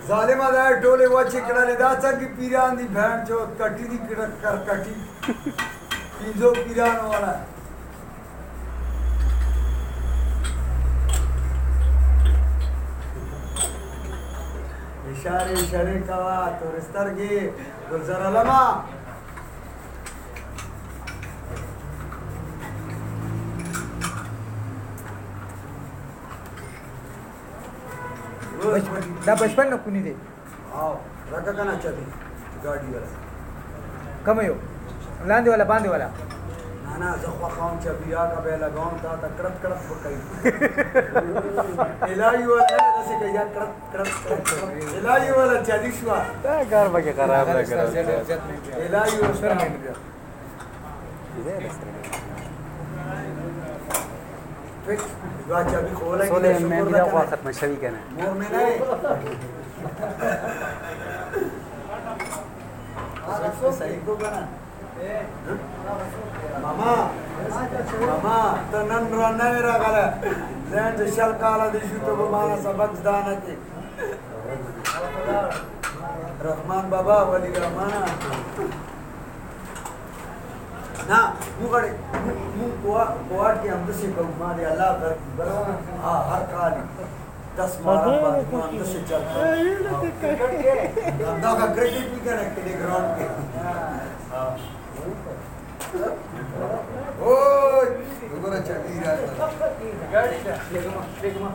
ظالما دا ټوله وچه کړه دا څنګه پیران دي بهن چو کټی دي کړه کر کټی پینځو پیران والا اشاره کوا تورسترګي ګلزار علما دا بچپن نه کونی دی او راکا کنه چدي ګاډي والا کوم یو لاندې والا باندې والا نه زه خو خام چې بیا کا به لګاوم تا کړت کړت وکړي الهي ولا داسې کوي کړت کړت الهي ولا چدي شو دا کار به خراب نه کړو الهي ولا سره مې بیا پک واچا به کوله سولې مې بیا خو ختم شوی کنه مور مې نه صحیح کو کنه ماما ته نن را نه راغله زه د شل کاله د شو ته به مانا سبق زده نه کې رحمان بابا ولی رحمان نه موږ کوټ کې هم دسې کوو ما دې الله برابر هر کال 10 مارا باندې هم دسې چلته دا کا کرکټ بھی کنه کې ګراوند کې اوه وګوره چټي راځي ګاډي ده لګما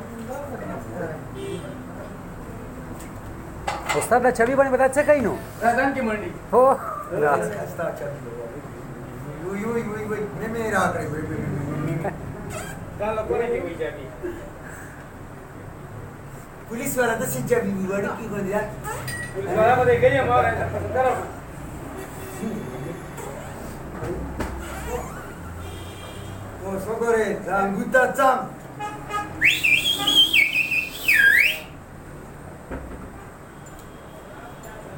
استاد دا چوي باندې بتا څه کوي نو راځم کې منډي هو خستا چټي یو نه مې راغړې دا لپاره کې وی ځي पुलिस वाला तो सिंचा भी बड़ी की बंद यार पुलिस वाला को देख गई हमारे तरफ वो सोगोरे zanguta चम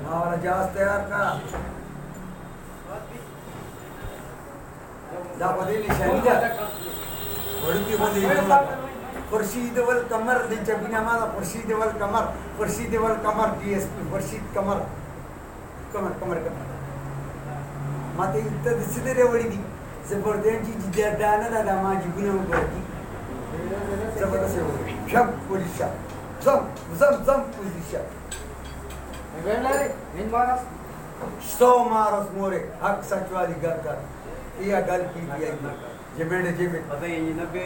मावला जास्त तयार का दा पदे निशानी दा बड़ी की बंद खुर्शीद वल कमर दे चबीना माला खुर्शीद वल कमर डीएसपी खुर्शीद कमर माते इत्ता दिसले रे वडी दी जबरदस्ती जिद्दाना दादा मा जिगुना उगती जबरदस्त हो शब पुलिस जम पुलिस वेलारे इन मारस सो मारस मोरे हक सच वाली गल कर ये गल की दिया ये मेरे जेब में पता ही नहीं पे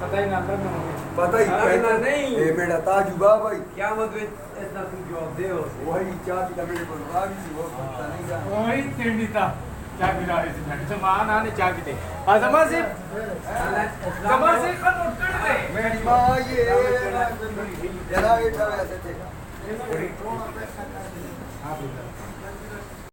पता ही ना करना पता ही नहीं ए मेरा ताजुबा भाई क्या मतलब इतना तू जवाब दे हो वही चाची का मेरे को बागी सी वो पता नहीं जाना वही तिंडीता क्या बिला रहे थे तो मान आने चाह के दे आजमा से खन उठ दे मेरी माँ ये जरा बैठा ऐसे थे